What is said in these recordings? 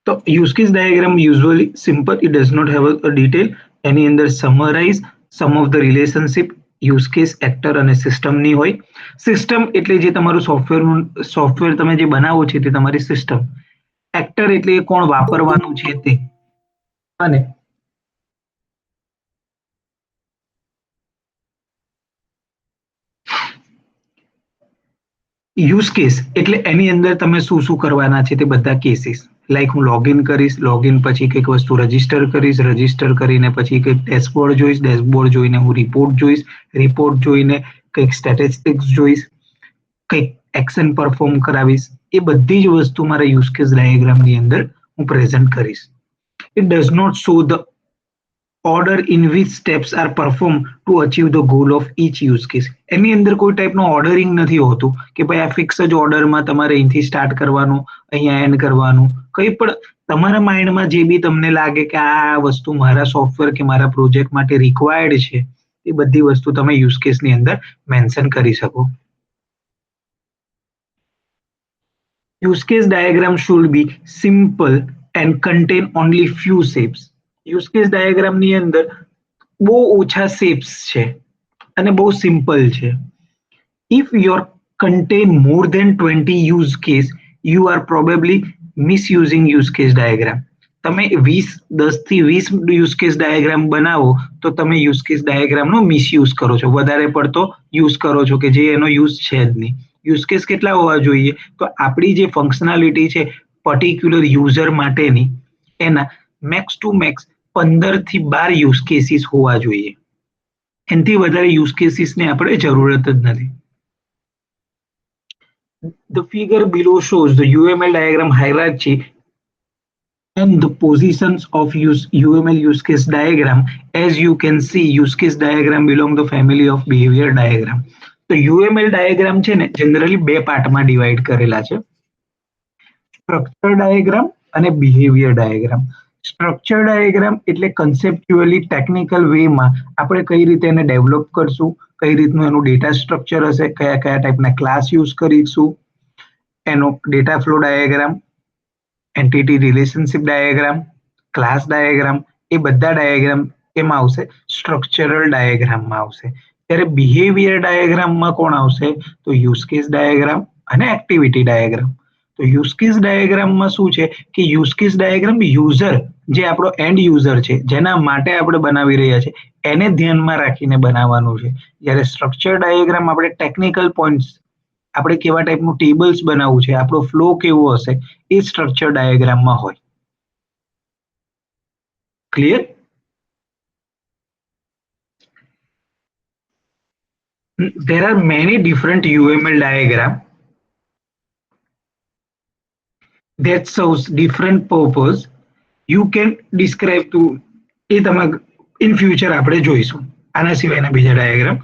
તો use case diagram usually simple, it does not have a detail. એની અંદર summarize some of the relationship use case actor અને સિસ્ટમની હોય. System એટલે જે તમારું સોફ્ટવેર તમે જે બનાવો છે તે તમારી સિસ્ટમ. એક્ટર એટલે કોણ વાપરવાનું છે તે. અને યુઝ કેસ એટલે એની અંદર તમે શું શું કરવાના છે તે બધા કેસીસ. લાઈક હું લોગિન કરીશ, લોગિન પછી કંઈક વસ્તુ રજીસ્ટર કરીશ, રજીસ્ટર કરીને પછી કંઈક ડેશબોર્ડ જોઈશ, ડેશબોર્ડ જોઈને હું રિપોર્ટ જોઈશ, રિપોર્ટ જોઈને કંઈક સ્ટેટિસ્ટિક્સ જોઈશ, કંઈક એક્શન પરફોર્મ કરાવીશ. એ બધી જ વસ્તુ મારા યુઝ કેસ ડાયાગ્રામની અંદર હું પ્રેઝન્ટ કરીશ. It does not show the order in which steps are performed to achieve the goal of each use case. એની અંદર કોઈ ટાઈપનો ઓર્ડરિંગ નથી હોતું કે ભાઈ આ ફિક્સ જ ઓર્ડરમાં તમારે અહીંથી સ્ટાર્ટ કરવાનું, અહીંયા એન્ડ કરવાનું. કંઈ પણ તમારા માઇન્ડમાં જે બી તમને લાગે કે આ વસ્તુ મારા સોફ્ટવેર કે મારા પ્રોજેક્ટ માટે રિક્વાયર્ડ છે, એ બધી વસ્તુ તમે યુઝ કેસની અંદર મેન્શન કરી શકો. Use case diagram should be simple and contain only few shapes. Use case ડાયાગ્રામની અંદર બહુ ઓછા શેપ્સ છે અને બહુ સિમ્પલ છે. If your contain more than 20 use case, you are probably misusing use case diagram. તમે 10 થી 20 યુઝ કેસ ડાયાગ્રામ બનાવો તો તમે યુઝ કેસ ડાયાગ્રામનો મિસયુઝ કરો છો, વધારે પડતો યુઝ કરો છો કે જે એનો યુઝ છે જ નહીં. યુઝ કેસ કેટલા હોવા જોઈએ? તો આપણી જે ફંક્શનાલિટી છે પર્ટિક્યુલર યુઝર માટેની, એના મેક્સ ટુ મેક્સ 15 થી 12 યુઝ કેસીસ હોવા જોઈએ. એનાથી વધારે યુઝ કેસીસની આપણે જરૂરત જ નથી. The figure below shows the UML diagram hierarchy and the positions of UML use case diagram. As you can see, use case diagram belong the family of behavior diagram. તો UML diagram છે ને generally બે પાર્ટમાં divide કરેલા છે, structure diagram અને behaviour diagram. Structure diagram એટલે કન્સેપ્ચ્યુઅલી technical વેમાં આપણે કઈ રીતે એને ડેવલપ કરશું, કઈ રીતનું એનું ડેટા સ્ટ્રક્ચર હશે, કયા કયા ટાઈપના ક્લાસ યુઝ કરીશું, એનો data flow diagram, entity relationship diagram, class diagram, એ બધા ડાયાગ્રામ એમાં આવશે, સ્ટ્રક્ચરલ ડાયાગ્રામમાં આવશે. ત્યારે બિહેવિયર ડાયાગ્રામમાં કોણ આવશે? તો યુઝ કેસ ડાયાગ્રામ અને એક્ટિવિટી ડાયાગ્રામ. તો યુઝ કેસ ડાયાગ્રામમાં શું છે કે યુઝ કેસ ડાયાગ્રામ યુઝર, જે આપણો એન્ડ યુઝર છે, જેના માટે આપણે બનાવી રહ્યા છે, એને ધ્યાનમાં રાખીને બનાવવાનું છે. જ્યારે સ્ટ્રક્ચર ડાયાગ્રામ આપણે ટેકનિકલ પોઈન્ટ્સ, આપણે કેવા ટાઈપનું ટેબલ્સ બનાવવું છે, આપણો ફ્લો કેવો હશે, એ સ્ટ્રક્ચર ડાયાગ્રામમાં હોય. Clear? There are many different UML diagram that serves different purpose. You can describe to એ તમે in future આપણે જોઈશું. આના સિવાયના બીજા diagram.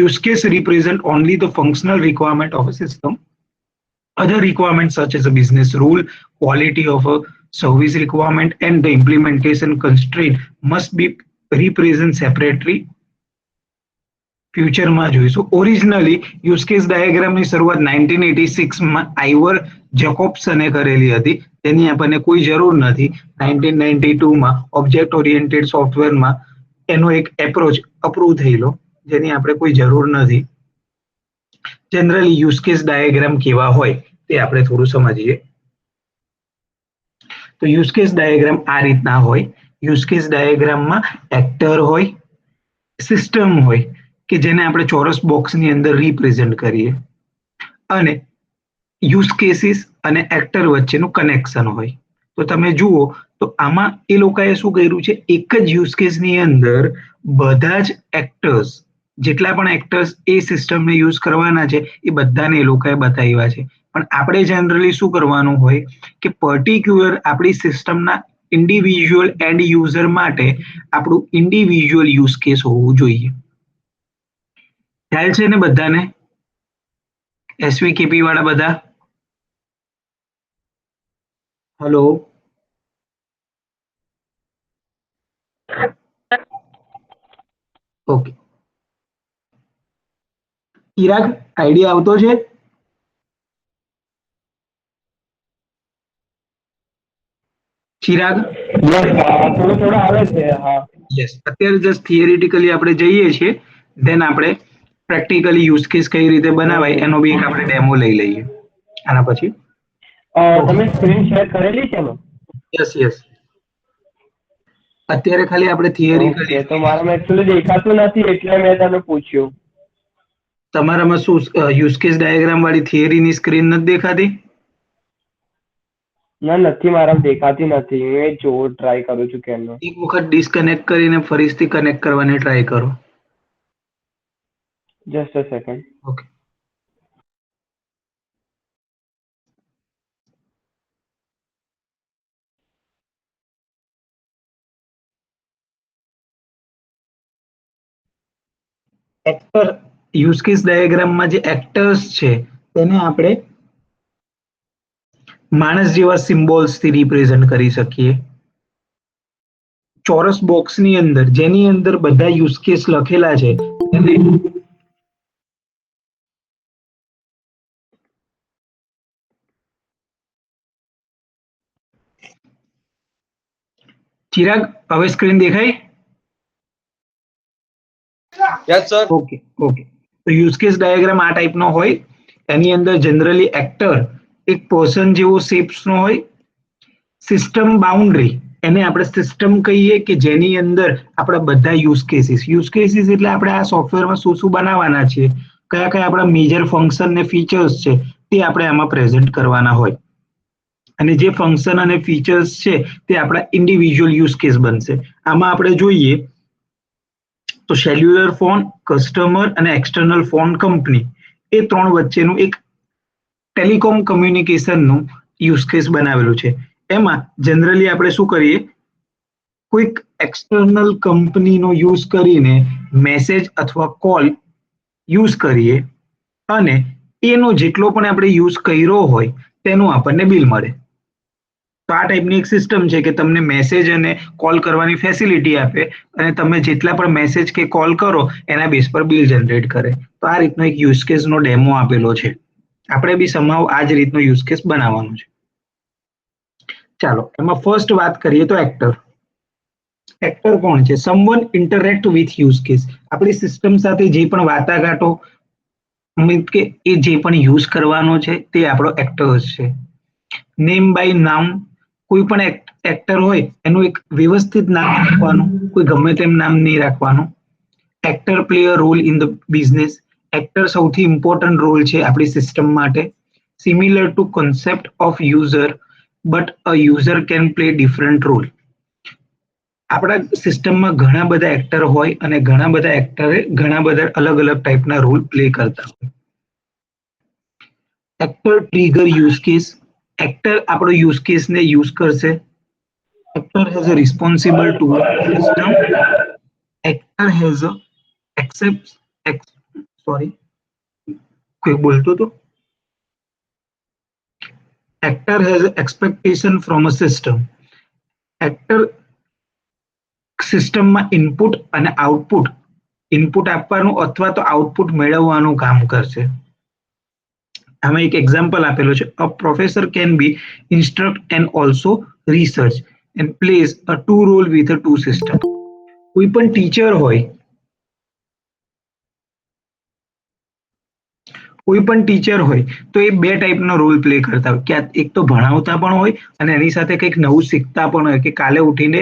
Use case represent only the functional requirement of a system. Other requirements such as a business rule, quality of a service requirement, and the implementation constraint must be represent separately. ફ્યુચરમાં જોઈશું. Originally use case ડાયાગ્રામની શરૂઆત 1986માં આઈવર જેકોબ્સને કરેલી હતી, તેની આપણને કોઈ જરૂર નથી. 1992માં ઓબ્જેક્ટ ઓરિએન્ટેડ સોફ્ટવેરમાં એનો એક એપ્રોચ અપ્રૂવ થયેલો, જેની આપણે કોઈ જરૂર નથી. જનરલી યુઝ કેસ ડાયાગ્રામ કેવા હોય તે આપણે થોડું સમજીએ. તો યુઝ કેસ ડાયાગ્રામ આ રીતના હોય. યુઝ કેસ ડાયાગ્રામમાં એક્ટર હોય, સિસ્ટમ હોય કે જેને આપણે ચોરસ બોક્સની અંદર રિપ્રેઝન્ટ કરીએ, અને યુઝ કેસીસ અને એક્ટર વચ્ચેનું કનેક્શન હોય. તો તમે જુઓ તો આમાં એ લોકોએ શું કર્યું છે, એક જ યુઝ કેસની અંદર બધા જ એક્ટર્સ, જેટલા પણ એક્ટર્સ એ સિસ્ટમને યુઝ કરવાના છે એ બધાને એ લોકોએ બતાવ્યા છે. પણ આપણે જનરલી શું કરવાનું હોય કે પર્ટિક્યુલર આપણી સિસ્ટમના ઇન્ડિવિજ્યુઅલ એન્ડ યુઝર માટે આપણું ઇન્ડિવિજ્યુઅલ યુઝ કેસ હોવું જોઈએ. ખ્યાલ છે ને બધાને? એસવીકેપી વાળા બધા? Hello, okay. ચિરાગ, આઈડિયા આવતો છે? ચિરાગ? થોડો થોડો આવે છે. હા. યસ, અત્યારે જસ્ટ થિયરિટિકલી આપણે જઈએ છીએ, દેન આપણે પ્રેક્ટિકલી યુઝ કેસ કઈ રીતે બનાવાય એનો બી એક આપણે ડેમો લઈ લઈએ આના પછી. તમે સ્ક્રીન શેર કરેલી છે ને? યસ યસ, અત્યારે ખાલી આપણે થિયરી ઓકે, કરી. તો મારામાં એકચ્યુઅલી દેખાતું નથી એટલે મેં તને પૂછ્યું. તમારામાં શું યુઝ કેસ ડાયાગ્રામ વાળી થિયરીની સ્ક્રીન નથી દેખાતી? ના, નથી, મારામાં દેખાતી નથી. હું જો ટ્રાય કરું છું કેમનો. એક વખત ડિસ્કનેક્ટ કરીને ફરીથી કનેક્ટ કરવાની ટ્રાય કરો. Just a second. Okay. Actor use case ડાયાગ્રામમાં જે એક્ટર્સ છે તેને આપણે માણસ જેવા સિમ્બોલ્સ થી રિપ્રેઝન્ટ કરી શકીએ. ચોરસ બોક્સની અંદર જેની અંદર બધા યુઝ કેસ લખેલા છે એને ચિરાગ, હવે સ્ક્રીન દેખાય? Yes sir. Okay okay. તો યુઝ કેસ ડાયાગ્રામ આ ટાઈપનો હોય. એની અંદર જનરલી એક્ટર એક પર્સન જેવો શેપ્સનો હોય. સિસ્ટમ બાઉન્ડ્રી એને આપણે સિસ્ટમ કહીએ કે જેની અંદર આપણા બધા યુઝ કેસીસ એટલે આપણે આ સોફ્ટવેરમાં શું શું બનાવવાના છીએ, કયા કયા આપણા મેજર ફંક્શન ને ફીચર્સ છે તે આપણે આમાં પ્રેઝન્ટ કરવાના હોય. અને જે ફંક્શન અને ફીચર્સ છે તે આપણા ઇન્ડિવિજ્યુઅલ યુઝ કેસ બનશે. આમાં આપણે જોઈએ તો સેલ્યુલર ફોન, કસ્ટમર અને એક્સટર્નલ ફોન કંપની એ ત્રણ વચ્ચેનું એક ટેલિકોમ કમ્યુનિકેશનનું યુઝ કેસ બનાવેલું છે. એમાં જનરલી આપણે શું કરીએ, કોઈક એક્સટર્નલ કંપનીનો યુઝ કરીને મેસેજ અથવા કોલ યુઝ કરીએ અને એનો જેટલો પણ આપણે યુઝ કર્યો હોય તેનું આપણને બિલ મળે. તો આ ટાઈપની એક સિસ્ટમ છે કે તમને મેસેજ અને કોલ કરવાની ફેસિલિટી આપે અને તમે જેટલા પણ મેસેજ કે કોલ કરો એના બેઝ પર બિલ જનરેટ કરે. તો આ રીતનો એક યુઝ કેસનો ડેમો આપેલો છે. આપણે બી સમાવ આ જ રીતનો યુઝ કેસ બનાવવાનો છે. ચાલો, એમાં ફર્સ્ટ વાત કરીએ તો એક્ટર. એક્ટર કોણ છે? Someone interact with use case. આપણી સિસ્ટમ સાથે જે પણ વાટાઘાટો મીન્સ કે એ જે પણ યુઝ કરવાનો છે તે આપણો એક્ટર્સ છે. નેમ બાય નામ, કોઈ પણ એક્ટર હોય એનું એક વ્યવસ્થિત નામ રાખવાનું, કોઈ ગમે તેમ નામ નહીં રાખવાનું. Actor play a role in the business. Actor સૌથી ઇમ્પોર્ટન્ટ રોલ છે આપણી સિસ્ટમ માટે. Similar to concept of user but a user can play different role. આપણા સિસ્ટમમાં ઘણા બધા એક્ટર હોય અને ઘણા બધા એક્ટરે ઘણા બધા અલગ અલગ ટાઈપના રોલ પ્લે કરતા હોય. Actor trigger use case. Actor આપણો યુઝ કેસને યુઝ કરશે. Actor has a responsible two system. Actor has a accept sorry કોઈ બોલતો તો actor has expectation from a system. Actor સિસ્ટમમાં ઇનપુટ અને આઉટપુટ, ઇનપુટ આપવાનું અથવા તો આઉટપુટ મેળવવાનું કામ કરશે. આમાં એક એક્ઝામ્પલ આપેલો છે. A professor can be instruct and also research and place a to role with a to system. કોઈ પણ ટીચર હોય, કોઈ પણ ટીચર હોય તો એ બે ટાઈપનો રોલ પ્લે કરતા હોય. ક્યાં એક તો ભણાવતા પણ હોય અને એની સાથે કંઈક નવું શીખતા પણ હોય કે કાલે ઉઠીને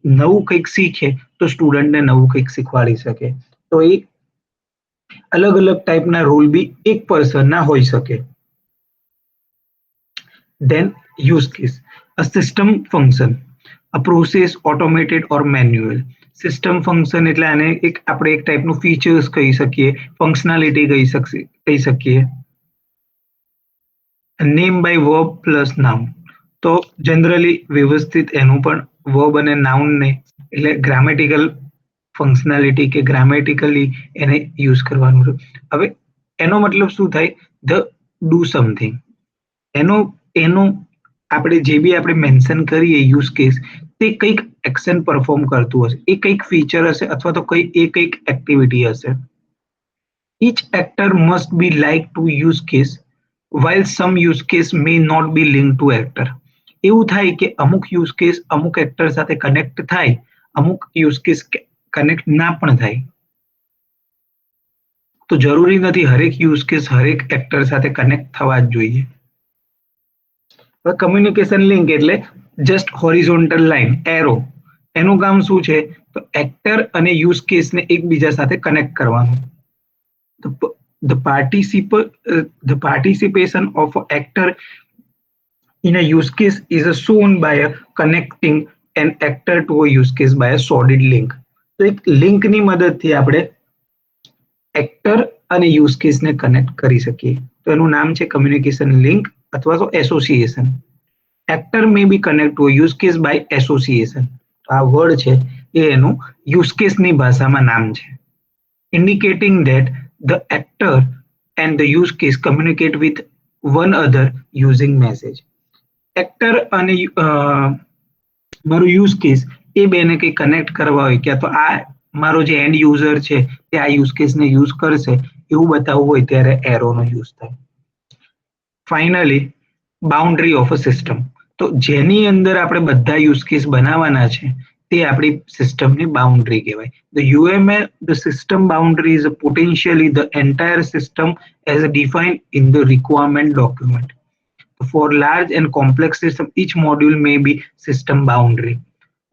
નવું કંઈક શીખે તો સ્ટુડન્ટને નવું કંઈક શીખવાડી શકે. તો એ અલગ અલગ ટાઈપના રોલ બી એક પર્સનના હોઈ શકે. Then use case. A system function. A process automated or manual. System function એટલે આને એક આપણે એક ટાઈપનું ફીચર્સ કહી શકીએ, ફંક્શનાલિટી કહી શકીએ. Name by verb plus noun. તો જનરલી વ્યવસ્થિત એનું પણ વર્બ અને નાઉનને એટલે ગ્રામેટિકલ ફંક્શનાલિટી કે ગ્રામેટિકલી એને યુઝ કરવાનું છે. હવે એનો મતલબ શું થાય? The do something. એનો એનો આપણે જે બી આપણે મેન્શન કરીએ યુઝ કેસ તે કંઈક એક્શન પરફોર્મ કરતું હશે, એ કંઈક ફીચર હશે અથવા તો એ કંઈક એક્ટિવિટી હશે. Each actor must be like to use case while some use case may not be linked to actor. એવું થાય કે અમુક યુઝ કેસ અમુક એક્ટર સાથે કનેક્ટ થાય, અમુક યુઝ કેસ કનેક્ટ ના પણ થાય. તો જરૂરી નથી હરેક યુઝ કેસ હરેક એક્ટર સાથે કનેક્ટ થવા જ જોઈએ. કમ્યુનિકેશન લિંક એટલે જસ્ટ હોરિઝોન્ટલ લાઈન એરો. એનું કામ શું છે? તો એક્ટર અને યુઝ કેસને એકબીજા સાથે કનેક્ટ કરવાનું. The participation of an actor in a use case is shown by connecting an actor to a use case by a solid link. તો એક લિંકની મદદથી આપણે એક્ટર અને યુઝ કેસને કનેક્ટ કરી શકીએ. તો એનું નામ છે કમ્યુનિકેશન લિંક અથવા તો association. Actor may be connect to use case by association. આ વર્ડ છે એ એનું યુઝ કેસની ભાષામાં નામ છે. Indicating that the actor and the use case communicate with one another using message. Actor અને મારું યુઝ કેસ એ બેને કંઈ કનેક્ટ કરવા હોય, ક્યાં તો આ મારો જે એન્ડ યુઝર છે તે આ યુઝ કેસને યુઝ કરશે એવું બતાવવું હોય ત્યારે એરોનો યુઝ થાય. Finally boundary of a system. તો જેની અંદર આપણે બધા યુઝ કેસ બનાવવાના છે તે આપણી સિસ્ટમની બાઉન્ડ્રી કહેવાય. The UML, the system boundary is potentially the entire system as defined in the requirement document. For large and complex system, each module may be system boundary.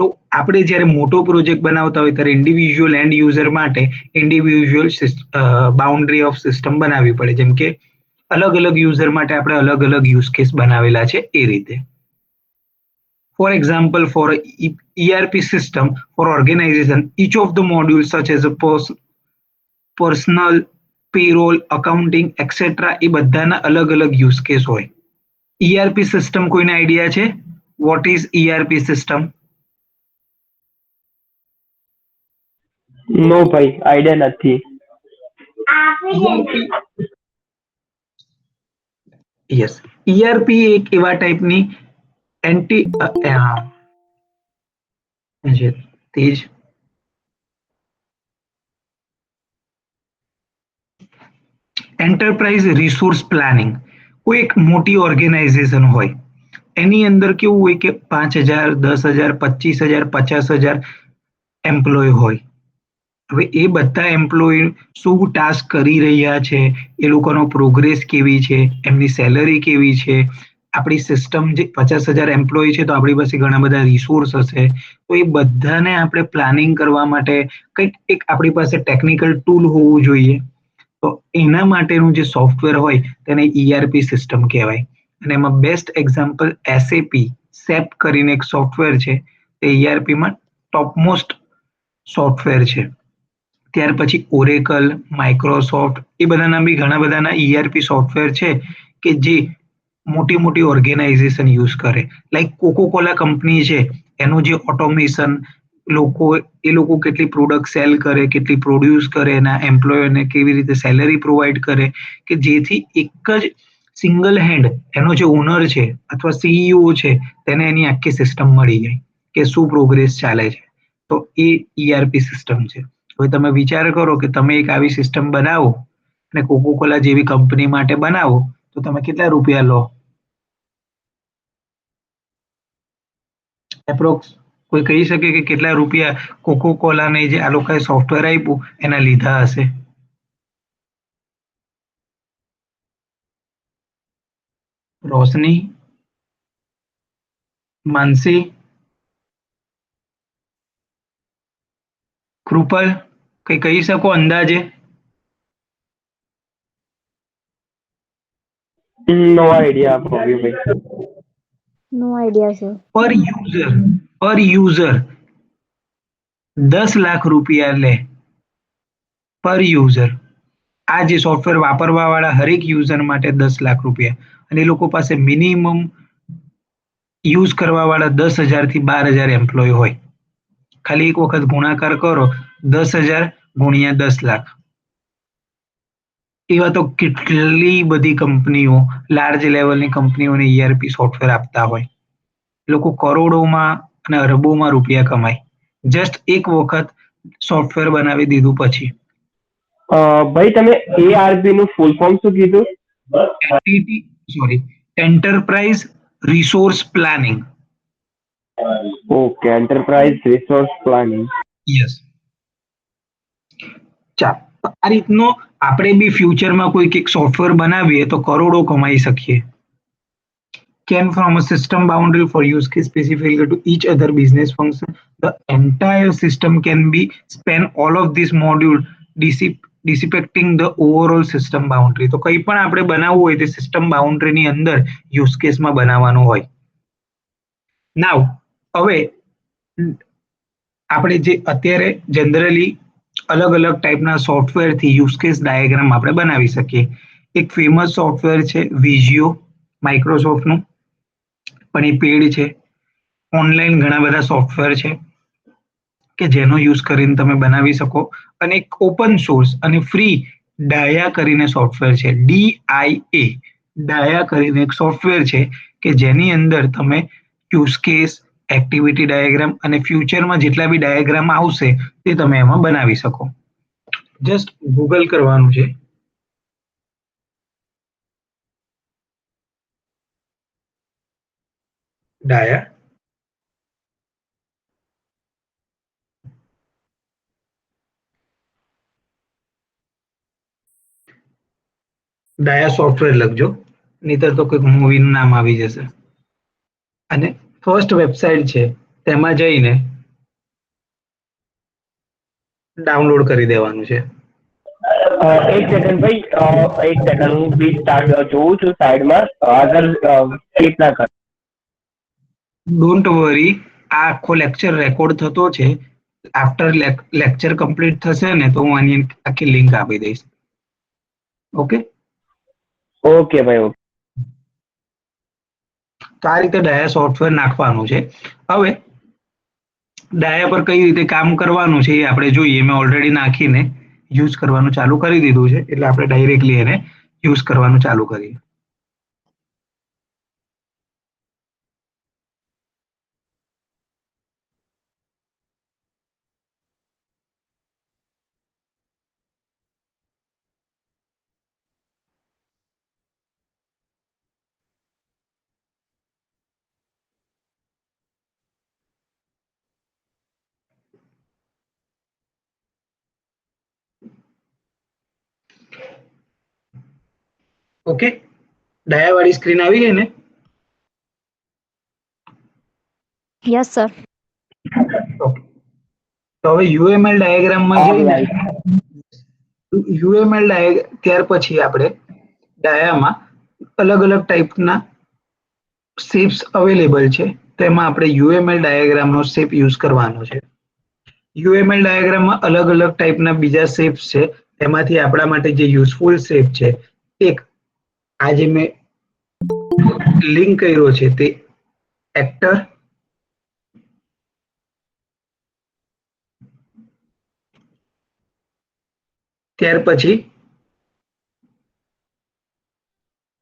તો આપણે જ્યારે મોટો પ્રોજેક્ટ બનાવતા હોય ત્યારે ઇન્ડિવિજ્યુઅલ એન્ડ યુઝર માટે individual boundary of system બનાવવી પડે. જેમ કે અલગ અલગ યુઝર માટે આપણે અલગ અલગ યુઝ કેસ બનાવેલા છે એ રીતે. For example, for a ERP system for organization, each of the modules such as a personal, payroll, accounting, etc. એ બધાના અલગ અલગ યુઝ કેસ હોય. ERP સિસ્ટમ કોઈને આઈડિયા છે? What is ERP system? No ભાઈ, આઈડિયા નથી. યસ, ERP એક એવા ટાઈપની એન્ટી તેજ એન્ટરપ્રાઇઝ રિસોર્સ પ્લાનિંગ. કોઈ એક મોટી ઓર્ગેનાઇઝેશન હોય એની અંદર કેવું હોય કે 5,000, 10,000, 25,000, 50,000 એમ્પ્લોય હોય. હવે એ બધા એમ્પ્લોય શું ટાસ્ક કરી રહ્યા છે, એ લોકોનો પ્રોગ્રેસ કેવી છે, એમની સેલરી કેવી છે. આપણી સિસ્ટમ જે 50,000 એમ્પ્લોય છે તો આપણી પાસે ઘણા બધા રિસોર્સ હશે. તો એ બધાને આપણે પ્લાનિંગ કરવા માટે કંઈક એક આપણી પાસે ટેકનિકલ ટૂલ હોવું જોઈએ. તો એના માટેનું જે સોફ્ટવેર હોય તેને ERP સિસ્ટમ કહેવાય. અને એમાં બેસ્ટ એક્ઝામ્પલ SAP કરીને એક સોફ્ટવેર છે. તે ERPમાં ટોપમોસ્ટ સોફ્ટવેર છે. ત્યાર પછી ઓરેકલ, માઇક્રોસોફ્ટ એ બધાના બી ઘણા બધાના ERP સોફ્ટવેર છે કે જે મોટી મોટી ઓર્ગેનાઇઝેશન યુઝ કરે. લાઈક કોકોકોલા કંપની છે, એનું જે ઓટોમેશન એ લોકો કેટલી પ્રોડક્ટ સેલ કરે, કેટલી પ્રોડ્યુસ કરે, એના એમ્પ્લોયરને કેવી રીતે સેલરી પ્રોવાઈડ કરે કે જેથી એક જ સિંગલ હેન્ડ એનો જે ઓનર છે અથવા CEO છે તેને એની આખી સિસ્ટમ મળી જાય કે શું પ્રોગ્રેસ ચાલે છે. તો એ ERP સિસ્ટમ છે. હવે તમે વિચાર કરો કે તમે એક આવી સિસ્ટમ બનાવો અને કોકોકોલા જેવી કંપની માટે બનાવો તો તમે કેટલા રૂપિયા લો? એપ્રોક્સ કોઈ કહી શકે કે કેટલા રૂપિયા કોકોકોલાને જે આ લોકોએ સોફ્ટવેર આપ્યું એના લીધા હશે? રોશની, માનસી, કૃપલ, કઈ કહી શકો અંદાજે? નો આઈડિયા ભાઈ. નો આઈડિયા સર. પર યુઝર 10 લાખ રૂપિયા લે પર યુઝર. આ જે સોફ્ટવેર વાપરવા વાળા હરેક યુઝર માટે 10 લાખ રૂપિયા, અને એ લોકો પાસે મિનિમમ યુઝ કરવા વાળા 10,000 થી 12,000 એમ્પ્લોય હોય. ખાલી એક વખત ગુણાકાર કરો 10,000 ગુણ્યા 10 લાખ. એવા તો કેટલી બધી કંપનીઓ, લાર્જ લેવલની કંપનીઓને ERP સોફ્ટવેર આપતા હોય. લોકો કરોડોમાં અને અરબોમાં રૂપિયા કમાય જસ્ટ એક વખત સોફ્ટવેર બનાવી દીધું પછી. ભાઈ તમે ARP નું ફૂલ ફોર્મ શું કીધું? Entity sorry enterprise resource planning. Okay, enterprise resource planning. Yes. ચાલો, તો આ રીતનો આપણે બી ફ્યુચરમાં કોઈક એક સોફ્ટવેર બનાવીએ તો કરોડો કમાઈ શકીએ. Can from a system boundary for use case specific to each other business function. The entire system can be span all of this module dissipating the overall system boundary. તો કંઈ પણ આપણે બનાવવું હોય તે સિસ્ટમ બાઉન્ડ્રીની અંદર યુઝ કેસમાં બનાવવાનું હોય. નાવ હવે આપણે જે અત્યારે જનરલી અલગ અલગ ટાઈપના સોફ્ટવેરથી યુઝ કેસ ડાયાગ્રામ આપણે બનાવી શકીએ. એક ફેમસ સોફ્ટવેર છે વિઝિયો માઇક્રોસોફ્ટનું, પણ એ પેડ છે. ઓનલાઈન ઘણા બધા સોફ્ટવેર છે કે જેનો યુઝ કરીને તમે બનાવી શકો, અને એક ઓપન સોર્સ અને ફ્રી ડાયા કરીને સોફ્ટવેર છે, DIA ડાયા કરીને એક સોફ્ટવેર છે કે જેની અંદર તમે યુઝ કેસ, એક્ટિવિટી ડાયાગ્રામ અને ફ્યુચરમાં જેટલા બી ડાયાગ્રામ આવશે તે તમે એમાં બનાવી શકો. જસ્ટ ગૂગલ કરવાનું છે. ડાયા ડાયા સોફ્ટવેર લખજો, નહીતર તો કોઈક મૂવીનું નામ આવી જશે. અને ફર્સ્ટ વેબસાઇટ છે તેમાં જઈને ડાઉનલોડ કરી દેવાનું છે. એક સેકન્ડ ભાઈ, એક સેકન્ડ, હું બી સ્ટાર્ટ જોઉં છું સાઈડમાં. આગળ ક્લિક ના કર. ડોન્ટ વરી, આ આખો લેક્ચર રેકોર્ડ થતો છે. આફ્ટર લેક્ચર કમ્પ્લીટ થશે ને તો હું આની આખી લિંક આપી દઈશ. ઓકે, ઓકે ભાઈ, ઓકે. તો આ રીતે ડાયા સોફ્ટવેર નાખવાનું છે. હવે ડાયા પર કઈ રીતે કામ કરવાનું છે એ આપણે જોઈએ. મેં ઓલરેડી નાખીને યુઝ કરવાનું ચાલુ કરી દીધું છે, એટલે આપણે ડાયરેક્ટલી એને યુઝ કરવાનું ચાલુ કરીએ. ઓકે, ડાયા વાળી સ્ક્રીન આવી ગઈ ને? Yes sir. ઓકે, તો હવે યુએમએલ ડાયાગ્રામમાં જઈને યુએમએલ ત્યાર પછી આપણે ડાયામાં અલગ અલગ ટાઈપના શેપ્સ અવેલેબલ છે, તેમાં આપણે યુએમએલ ડાયાગ્રામનો શેપ યુઝ કરવાનો છે. યુએમએલ ડાયાગ્રામમાં અલગ અલગ ટાઈપના બીજા શેપ્સ છે, તેમાંથી આપણા માટે જે યુઝફુલ શેપ છે, એક આ જે મેં લિંક કર્યો છે તે એક્ટર, ત્યાર પછી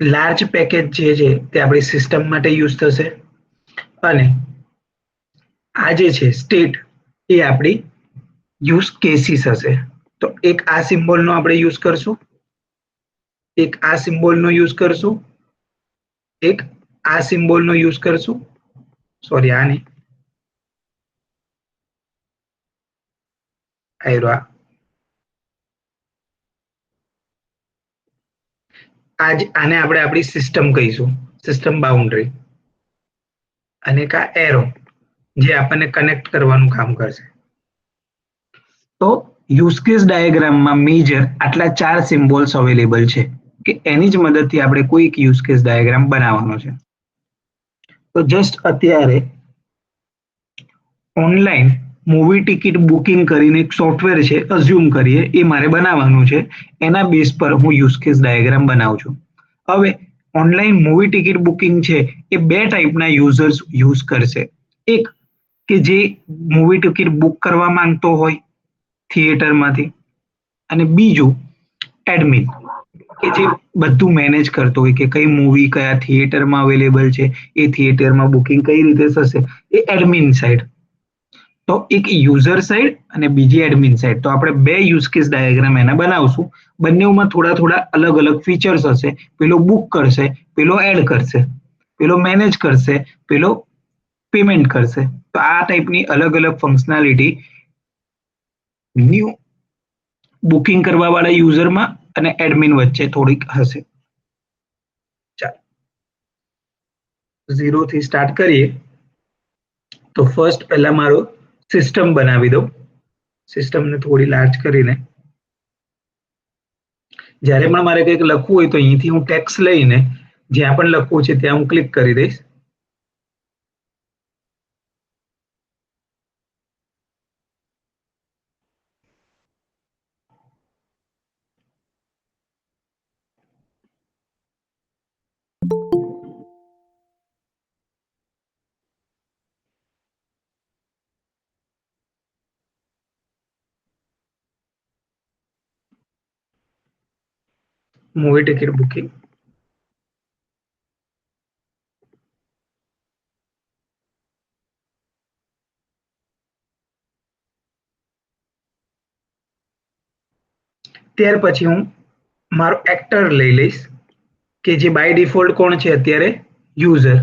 લાર્જ પેકેજ જે છે તે આપણી સિસ્ટમ માટે યુઝ થશે, અને આ જે છે સ્ટેટ એ આપણી યુઝ કેસીસ હશે. તો એક આ સિમ્બોલનો આપણે યુઝ કરશું, એક આ સિમ્બોલનો યુઝ કરશું, એક આ સિમ્બોલનો યુઝ કરશું. સોરી, આ નહીં, આને આપણે આપણી સિસ્ટમ કહીશું, સિસ્ટમ બાઉન્ડ્રી. અને એક આ એરો જે આપણને કનેક્ટ કરવાનું કામ કરશે. તો યુઝ કેસ ડાયાગ્રામમાં મેજર આટલા 4 સિમ્બોલ્સ અવેલેબલ છે કે એની જ મદદથી આપણે કોઈ એક યુઝ કેસ ડાયાગ્રામ બનાવવાનો છે. તો જસ્ટ અત્યારે ઓનલાઈન મૂવી ટિકિટ બુકિંગ કરીને એક સોફ્ટવેર છે, અઝ્યુમ કરીએ એ મારે બનાવવાનું છે. એના બેઝ પર હું યુઝ કેસ ડાયાગ્રામ બનાવું છું. હવે ઓનલાઈન મૂવી ટિકિટ બુકિંગ છે એ 2 ટાઈપના યુઝર્સ યુઝ કરશે. એક કે જે મૂવી ટિકિટ બુક કરવા માંગતો હોય થિયેટરમાંથી, અને બીજું એડમિન કે જે બધું મેનેજ કરતો હોય કે કઈ મૂવી કયા થિયેટરમાં અવેલેબલ છે, એ થિયેટરમાં બુકિંગ કઈ રીતે થશે, એ એડમિન સાઈડ. તો એક યુઝર સાઈડ અને બીજી એડમિન સાઈડ. તો આપણે 2 યુઝ કેસ ડાયાગ્રામ એના બનાવશું. બંનેમાં થોડા થોડા અલગ અલગ ફીચર્સ હશે. પેલો બુક કરશે, પેલો એડ કરશે. પેલો મેનેજ કરશે, પેલો પેમેન્ટ કરશે. તો આ ટાઈપની અલગ અલગ ફંક્શનાલિટી ન્યૂ બુકિંગ કરવા વાળા યુઝરમાં અને એડમિન વચ્ચે થોડીક હશે. ચાલો 0 થી સ્ટાર્ટ કરીએ. તો ફર્સ્ટ પહેલા મારો સિસ્ટમ બનાવી દઉં. સિસ્ટમને થોડી લાર્જ કરીને જ્યારે પણ મારે કંઈક લખવું હોય તો અહીંથી હું ટેક્સ લઈને જ્યાં પણ લખવું છે ત્યાં હું ક્લિક કરી દઈશ. Movie ticket booking. ત્યાર પછી હું મારો એક્ટર લઈ લઈશ કે જે બાય ડિફોલ્ટ કોણ છે અત્યારે યુઝર.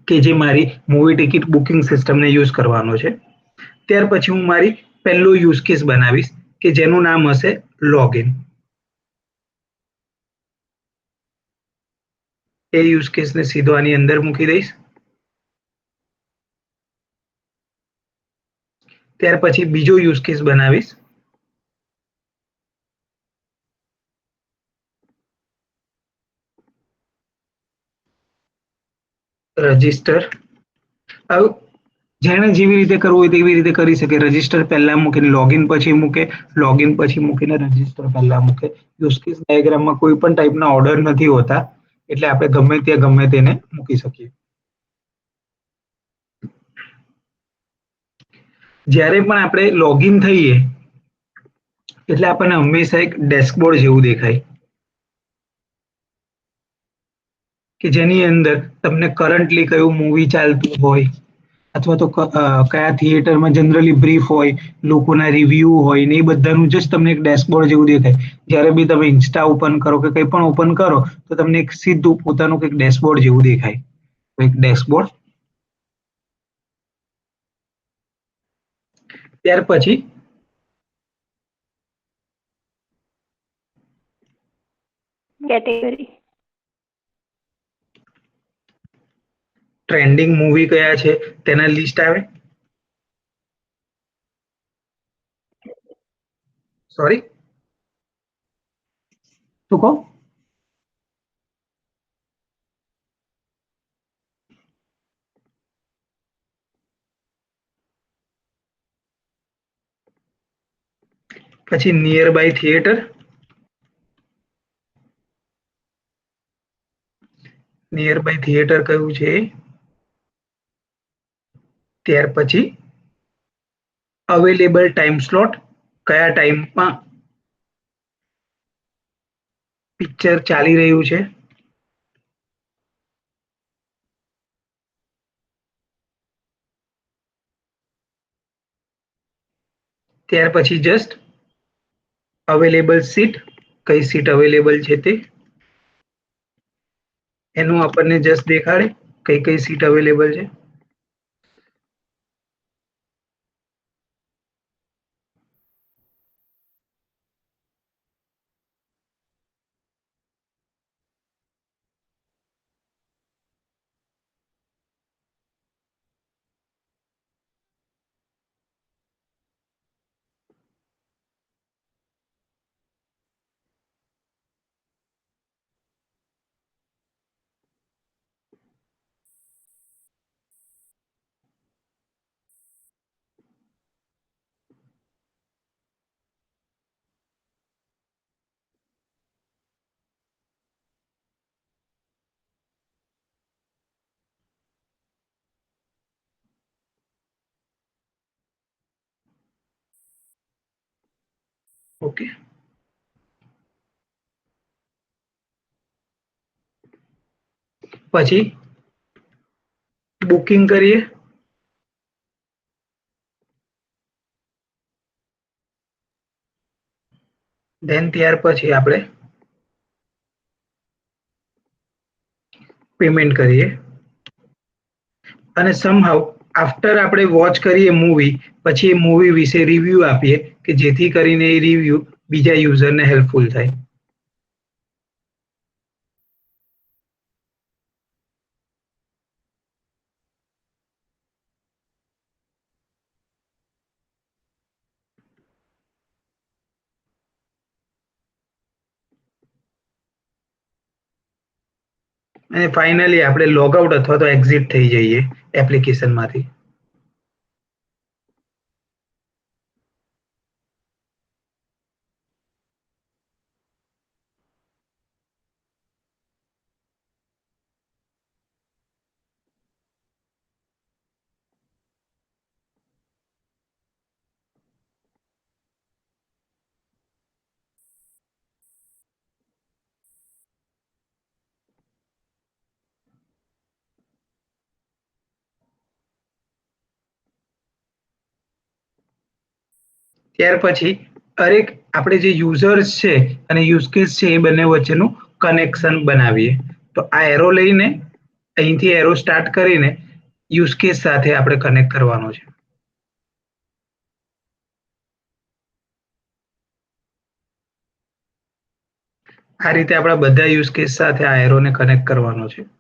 કે જે મારી મૂવી ટિકિટ બુકિંગ સિસ્ટમને યુઝ કરવાનો છે. ત્યાર પછી હું મારી પહેલો યુઝ કેસ બનાવીશ કે જેનું નામ હશે લોગિન. એ યુઝ કેસને સીધો આની અંદર મૂકી દઈશ. ત્યાર પછી બીજો યુઝ કેસ બનાવીશ રજિસ્ટર. હવે જેણે જેવી રીતે કરવું હોય તેવી રીતે કરી શકે. રજિસ્ટર પહેલા મૂકીને લોગિન પછી મૂકે, લોગિન પછી મૂકીને રજિસ્ટર પહેલા મૂકે. યુઝ કેસ ડાયાગ્રામમાં કોઈ પણ ટાઈપના ઓર્ડર નથી હોતા, એટલે આપણે ગમે ત્યાં ગમે તેને મૂકી શકીએ. જ્યારે પણ આપણે લોગિન થઈએ એટલે આપણને હંમેશા એક ડેશબોર્ડ જેવું દેખાય કે જેની અંદર તમને કરન્ટલી કયું મૂવી ચાલતું હોય અથવા તો કયા થિયેટરમાં જનરલી બ્રીફ હોય, લોકોના રિવ્યુ હોય ને એ બધાનું જસ્ટ તમને એક ડેશબોર્ડ જેવું દેખાય. જ્યારે બી તમે ઇન્સ્ટા ઓપન કરો કે કંઈ પણ ઓપન કરો તો તમને એક સીધું પોતાનું કંઈક ડેશબોર્ડ જેવું દેખાય. તો એક ડેશબોર્ડ. ત્યાર પછી Category. ટ્રેન્ડિંગ મૂવી કયા છે તેના લિસ્ટ આવે. સોરી, શું કહો? પછી nearby theatre. Nearby theatre કયું છે. ત્યાર પછી અવેલેબલ ટાઈમ સ્લોટ, કયા ટાઈમમાં પિક્ચર ચાલી રહ્યું છે. ત્યાર પછી જસ્ટ અવેલેબલ સીટ, કઈ સીટ અવેલેબલ છે તે એનું આપણને જસ્ટ દેખાડે કઈ કઈ સીટ અવેલેબલ છે. ઓકે. પછી બુકિંગ કરીએ. ધેન ત્યાર પછી આપણે પેમેન્ટ કરીએ અને સમહાઉ આફ્ટર આપણે વોચ કરીએ મૂવી પછી એ મૂવી વિશે રિવ્યુ આપીએ કે જેથી કરીને એ રિવ્યુ બીજા યુઝરને હેલ્પફુલ થાય. અને ફાઇનલી આપણે લોગઆઉટ અથવા તો એક્ઝિટ થઈ જઈએ એપ્લિકેશનમાંથી. ત્યાર પછી દરેક આપણે જે યુઝર્સ છે અને યુઝ કેસ છે એ બંને વચ્ચેનું કનેક્શન બનાવીએ. તો આ એરો લઈને અહીંથી એરો સ્ટાર્ટ કરીને યુઝ કેસ સાથે આપણે કનેક્ટ કરવાનો છે. આ રીતે આપણા બધા યુઝ કેસ સાથે આ એરોને કનેક્ટ કરવાનો છે.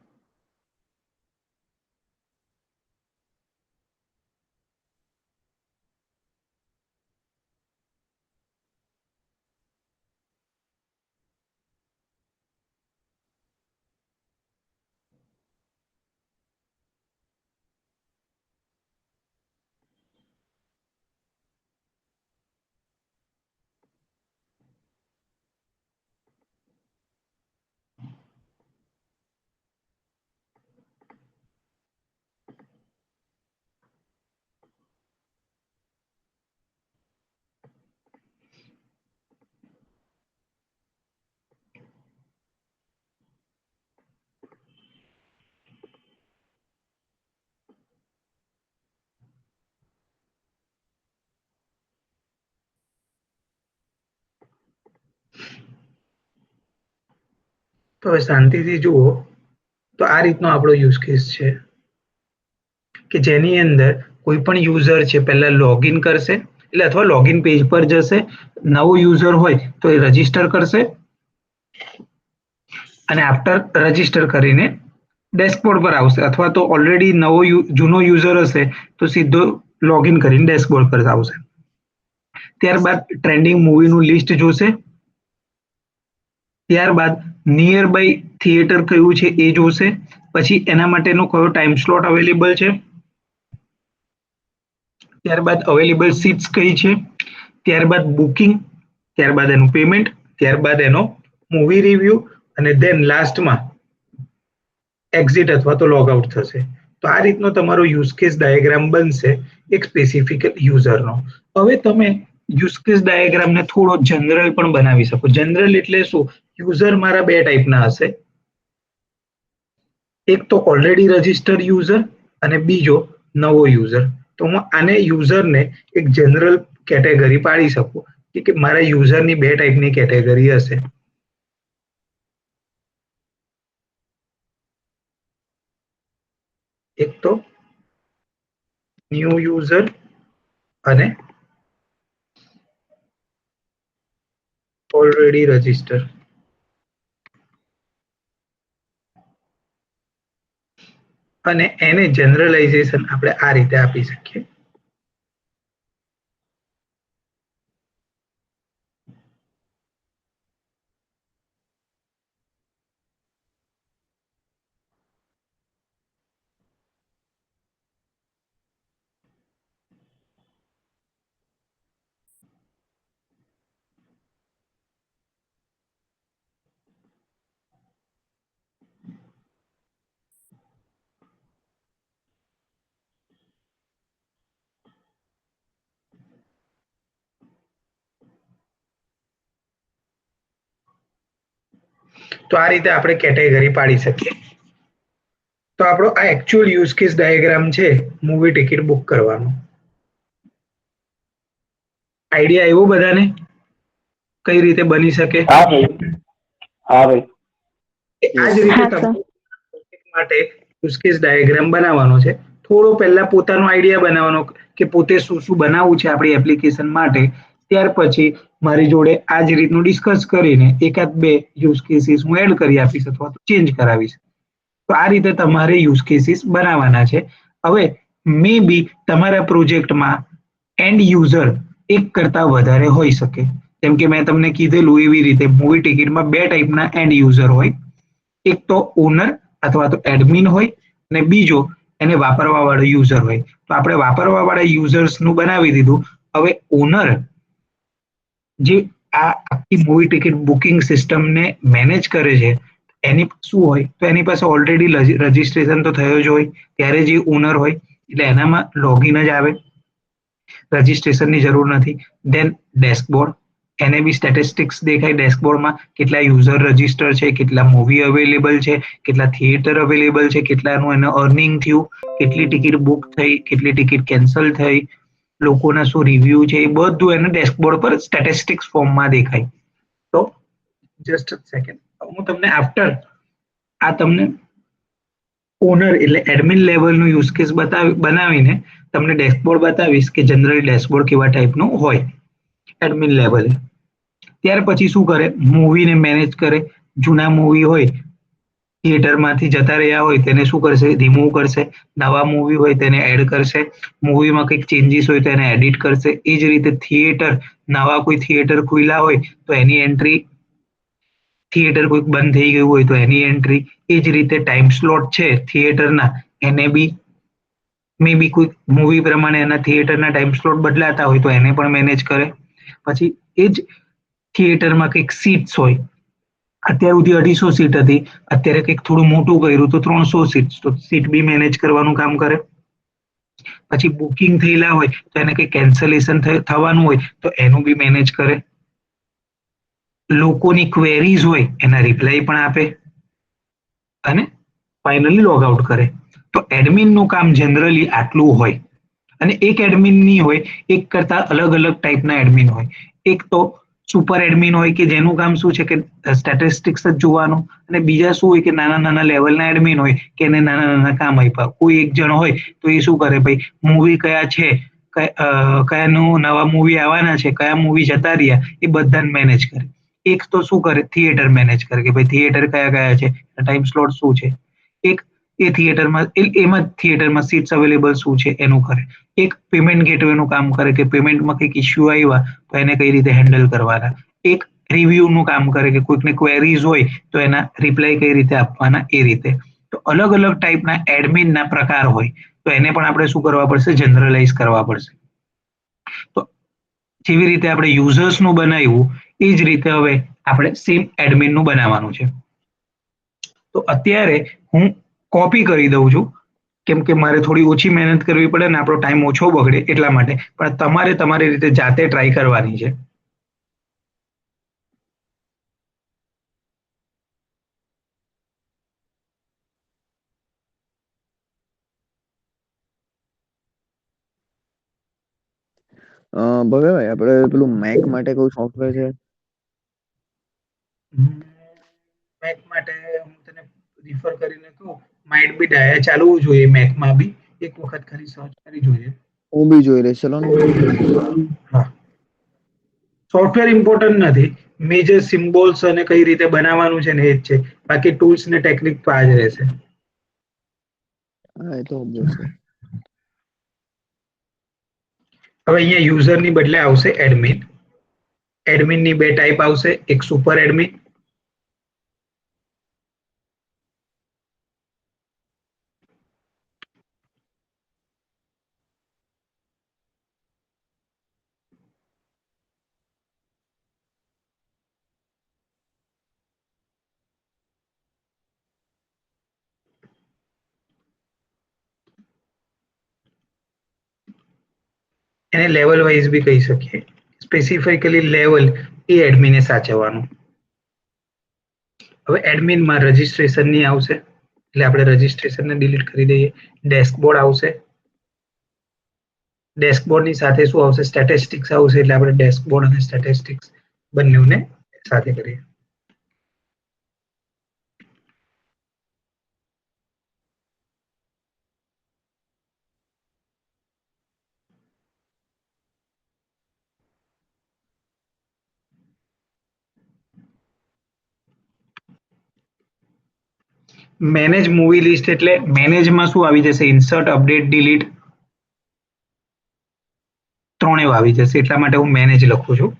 તો હવે શાંતિથી જુઓ તો આ રીતનો આપણો યુઝ કેસ છે કે જેની અંદર કોઈ પણ યુઝર છે પહેલા લોગિન કરશે એટલે અથવા લોગિન પેજ પર જશે, નવો યુઝર હોય તો એ રજીસ્ટર કરશે અને આફ્ટર રજીસ્ટર કરીને ડેશબોર્ડ પર આવશે અથવા તો ઓલરેડી જૂનો યુઝર હશે તો સીધો લોગિન કરીને ડેશબોર્ડ પર આવશે. ત્યારબાદ ટ્રેન્ડિંગ મૂવીનું લિસ્ટ જોશે. ત્યારબાદ નિયર બાય થિયેટર કયું છે એ જોશે. પછી એના માટેનો કયો ટાઈમ સ્લોટ અવેલેબલ છે. ત્યારબાદ અવેલેબલ સીટ્સ કઈ છે. ત્યારબાદ બુકિંગ, ત્યારબાદ એનું પેમેન્ટ, ત્યારબાદ એનો મૂવી રિવ્યુ અને ધેન લાસ્ટમાં એક્ઝિટ અથવા તો લોગ આઉટ થશે. તો આ રીતનો તમારો યુઝ કેસ ડાયાગ્રામ બનશે એક સ્પેસિફિક યુઝરનો. હવે તમે યુઝ કેસ ડાયાગ્રામને થોડો જનરલ પણ બનાવી શકો. જનરલ એટલે શું? યુઝર મારા બે ટાઈપના હશે. એક તો ઓલરેડી રજિસ્ટર યુઝર અને બીજો નવો યુઝર. તો હું આને યુઝરને એક જનરલ કેટેગરી પાડી શકું કે મારા યુઝરની બે ટાઈપની કેટેગરી હશે. એક તો ન્યૂ યુઝર અને ઓલરેડી રજિસ્ટર. અને એને જનરલાઇઝેશન આપણે આ રીતે આપી શકીએ. તો આ રીતે આપણે કેટેગરી પાડી શકીએ. તો આપણો આ એકચ્યુઅલ યુઝ કેસ ડાયાગ્રામ છે મૂવી ટિકિટ બુક કરવાનો. આઈડિયા આવ્યો બધાને કઈ રીતે બની શકે? હા ભાઈ. હા ભાઈ. આ જ રીતે હા સર. તમારે માટે યુઝ કેસ ડાયાગ્રામ બનાવવાનો છે. થોડો પહેલા પોતાનો આઈડિયા બનાવવાનો કે પોતે શું શું બનાવવું છે આપણી એપ્લિકેશન માટે. ત્યાર પછી મારી જોડે આ જ રીતનું ડિસ્કસ કરીને એકાદ બે યુઝ કેસીસ હું એડ કરી આપીશ અથવા તો ચેન્જ કરાવીશ. તો આ રીતે તમારે યુઝ કેસીસ બનાવવાના છે. હવે મે બી તમારા પ્રોજેક્ટમાં એન્ડ યુઝર એક કરતા વધારે હોઈ શકે. જેમ કે મેં તમને કીધેલું એવી રીતે મૂવી ટિકિટમાં બે ટાઈપના એન્ડ યુઝર હોય. એક તો ઓનર અથવા તો એડમિન હોય અને બીજો એને વાપરવા વાળો યુઝર હોય. તો આપણે વાપરવા વાળા યુઝર્સનું બનાવી દીધું. હવે ઓનર જે આ આખી મૂવી ટિકિટ બુકિંગ સિસ્ટમને મેનેજ કરે છે એની શું હોય તો એની પાસે ઓલરેડી રજીસ્ટ્રેશન તો થયો જ હોય ત્યારે જે ઓનર હોય એટલે એનામાં લોગિન જ આવે, રજીસ્ટ્રેશનની જરૂર નથી. દેન ડેશબોર્ડ, એને બી સ્ટેટિસ્ટિક્સ દેખાય ડેશબોર્ડમાં કેટલા યુઝર રજીસ્ટર છે, કેટલા મૂવી અવેલેબલ છે, કેટલા થિયેટર અવેલેબલ છે, કેટલાનું એને અર્નિંગ થયું, કેટલી ટિકિટ બુક થઈ, કેટલી ટિકિટ કેન્સલ થઈ, લોકોના શું રિવ્યુ છે, એ બધું એને ડેશબોર્ડ પર સ્ટેટિસ્ટિક્સ ફોર્મમાં દેખાય. તો જસ્ટ સેકન્ડ હું તમને આફ્ટર આ તમને ઓનર એટલે એડમિન લેવલનું યુઝ કેસ બનાવીને તમને ડેશબોર્ડ બતાવીશ કે જનરલી ડેશબોર્ડ કેવા ટાઈપનું હોય એડમિન લેવલે. ત્યાર પછી શું કરે મૂવીને મેનેજ કરે. જૂના મૂવી હોય થિયેટરમાંથી જતા રહ્યા હોય તેને શું કરશે રિમૂવ કરશે, નવા મૂવી હોય તેને એડ કરશે, મૂવીમાં કંઈક ચેન્જીસ હોય તો એને એડિટ કરશે. એ જ રીતે થિયેટર નવા કોઈ થિયેટર ખુલ્યા હોય તો એની એન્ટ્રી, થિયેટર કોઈક બંધ થઈ ગયું હોય તો એની એન્ટ્રી, એ જ રીતે ટાઈમ સ્લોટ છે થિયેટરના એને બી મે બી કોઈ મૂવી પ્રમાણે એના થિયેટરના ટાઈમ સ્લોટ બદલાતા હોય તો એને પણ મેનેજ કરે. પછી એ જ થિયેટરમાં કંઈક સીટ્સ હોય, અત્યાર સુધી 250 સીટ હતી, અત્યારે કંઈક થોડું મોટું કર્યું તો 300 સીટ, તો સીટ બી મેનેજ કરવાનું કામ કરે. પછી બુકિંગ થયેલા હોય તો એને કંઈક કેન્સલેશન થવાનું હોય તો એનું બી મેનેજ કરે. લોકોની ક્વેરીઝ હોય એના રિપ્લાય પણ આપે અને ફાઇનલી લોગ આઉટ કરે. તો એડમિનનું કામ જનરલી આટલું હોય. અને એક એડમિન ની હોય, એક કરતા અલગ અલગ ટાઈપના એડમિન હોય. એક તો સુપર એડમિન હોય કે જેનું કામ શું છે કે સ્ટેટિસ્ટિક્સ જ જોવાનું, અને બીજા શું હોય કે નાના નાના લેવલના એડમિન હોય કે એને નાના નાના કામ આપ્યા. કોઈ એક જણ હોય તો એ શું કરે ભાઈ મૂવી કયા છે, કયાનું નવા મૂવી આવવાના છે, કયા મૂવી જતા રહ્યા એ બધાને મેનેજ કરે. એક તો શું કરે થિયેટર મેનેજ કરે કે ભાઈ થિયેટર કયા કયા છે, ટાઈમ સ્લોટ શું છે. એક એ થિયેટરમાં એમાં થિયેટરમાં સીટ્સ અવેલેબલ શું છે એનું કરે. એક પેમેન્ટ ગેટવેનું કામ કરે કે પેમેન્ટમાં કંઈક ઇસ્યુ આવ્યા તો એને કઈ રીતે હેન્ડલ કરવાના. એક રિવ્યુનું કામ કરે કે કોઈકને ક્વેરીઝ હોય તો એના રિપ્લાય કઈ રીતે આપવાના એ રીતે. તો અલગ અલગ ટાઈપના એડમિનના પ્રકાર હોય તો એને પણ આપણે શું કરવા પડશે જનરલાઈઝ કરવા પડશે. તો જેવી રીતે આપણે યુઝર્સનું બનાવ્યું એ જ રીતે હવે આપણે સેમ એડમિનનું બનાવવાનું છે. તો અત્યારે હું કોપી કરી દઉં છું કેમ કે મારે થોડી ઓછી મહેનત કરવી પડે ને આપણો ટાઈમ ઓછો બગડે એટલા માટે, પણ તમારે તમારી રીતે જાતે ટ્રાય કરવાની છે. ભવ્યભાઈ આપણે પેલું મેક માટે કોઈ સોફ્ટવેર છે? મેક માટે હું તને રિફર કરીને કહું, માઇટ બી ડાયા ચાલવું જોઈએ મેકમાં બી, એક વખત ખાલી સર્ચ કરી જોઈએ. હું બી જોઈ રહીશ, ચલો ને. હા, સોફ્ટવેર ઇમ્પોર્ટન્ટ નથી, મેજર સિમ્બોલ્સ અને કઈ રીતે બનાવવાનું છે ને એ જ છે, બાકી ટૂલ્સ ને ટેકનિક તો આ જ રહેશે. હા, એ તો ઓબ્વિયસ છે. હવે અહીંયા યુઝરની બદલે આવશે એડમિન. એડમિનની બે ટાઈપ આવશે, એક સુપર એડમિન એને લેવલ વાઇઝ બી કહી શકીએ. સ્પેસિફિકલી લેવલ એ એડમિને સાચવવાનું. હવે એડમિનમાં રજિસ્ટ્રેશનની આવશે, એટલે આપણે રજીસ્ટ્રેશનને ડિલીટ કરી દઈએ. ડેસ્કબોર્ડ આવશે. ડેસ્કબોર્ડની સાથે શું આવશે? સ્ટેટિસ્ટિક્સ આવશે. એટલે આપણે ડેસ્કબોર્ડ અને સ્ટેટિસ્ટિક્સ બંનેને સાથે કરીએ. મેનેજ મૂવી લિસ્ટ એટલે મેનેજમાં શું આવી જશે? ઇન્સર્ટ, અપડેટ, ડિલીટ ત્રણેય આવી જશે. એટલા માટે હું મેનેજ લખું છું.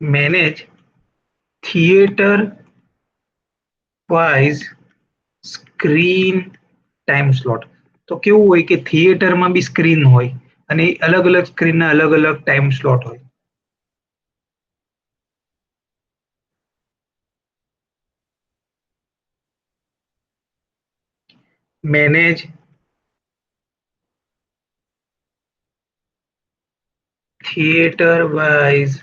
Manage theatre wise screen time slot. તો કેવું હોય કે થિયેટરમાં બી સ્ક્રીન હોય અને અલગ અલગ સ્ક્રીનના અલગ અલગ ટાઈમ સ્લોટ હોય. Manage theater wise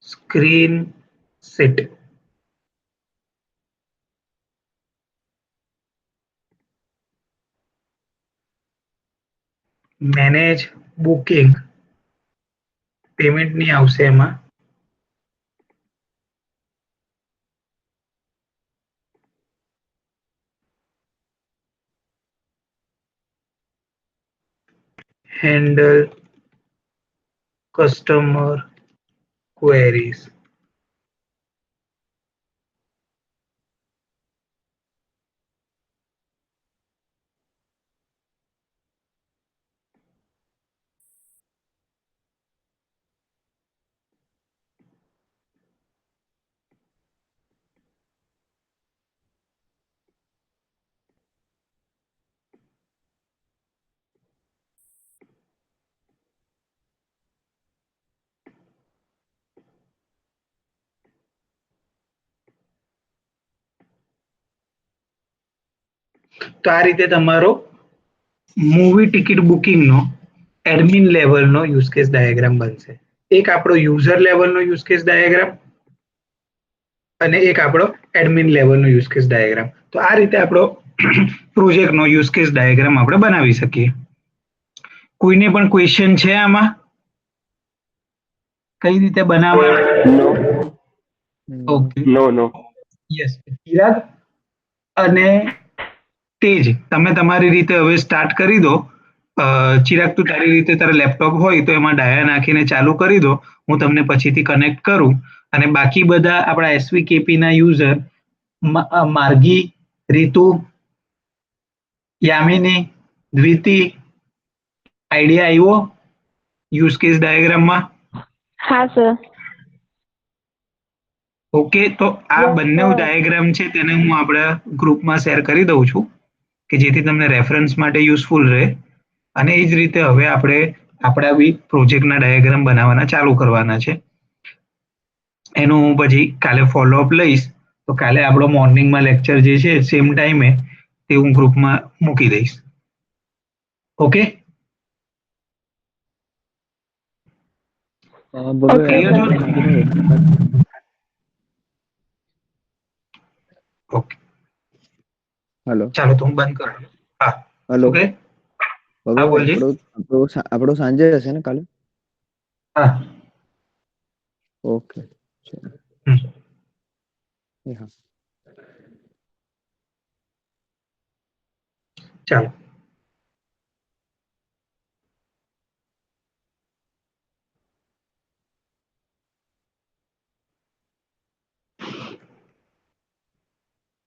screen set. Manage booking, payment નહીં આવશે એમાં. Handle customer queries. તો આ રીતે તમારો મૂવી ટિકિટ બુકિંગનો એડમિન લેવલનો યુઝ કેસ ડાયાગ્રામ બનશે. એક આપણો યુઝર લેવલનો યુઝ કેસ ડાયાગ્રામ અને એક આપણો એડમિન લેવલનો યુઝ કેસ ડાયાગ્રામ. તો આ રીતે આપણો પ્રોજેક્ટનો યુઝ કેસ ડાયાગ્રામ આપણે બનાવી શકીએ. કોઈને પણ ક્વેશ્ચન છે આમાં? કઈ રીતે બનાવવાના? નો ઓકે, નો યસ. ચિરાગ અને તેજ, તમે તમારી રીતે હવે સ્ટાર્ટ કરી દો. ચિરાગ, તું તારી રીતે તારા લેપટોપ હોય તો એમાં ડાયા નાખીને ચાલુ કરી દો. હું તમને પછીથી કનેક્ટ કરું. અને બાકી બધા આપણા એસવીકેપી ના યુઝર માર્ગી, રીતુ, યામિની, દ્વિતિ, આઈડિયા આવ્યો યુઝ કેસ ડાયાગ્રામમાં? હા સર. ઓકે, તો આ બંને ડાયાગ્રામ છે તેને હું આપણા ગ્રુપમાં શેર કરી દઉં છું કે જેથી તમને રેફરન્સ માટે યુઝફુલ રહે. અને એ જ રીતે હવે આપણે આપણા બી પ્રોજેક્ટના ડાયાગ્રામ બનાવવાના ચાલુ કરવાના છે. એનું હું પછી કાલે ફોલોઅપ લઈશ. તો કાલે આપણો મોર્નિંગમાં લેક્ચર જે છે સેમ ટાઈમે તે હું ગ્રુપમાં મૂકી દઈશ. ઓકે, ભવ્ય ક્લિયર છો? ઓકે, હેલો ચાલો તો હું બંધ કરું. હા, હેલો શું કહે? હા, ભવ્ય, બોલજે. આપણો સાંજે હશે ને કાલે? હા. ઓકે, ચલો. હમ. હા. ચાલો.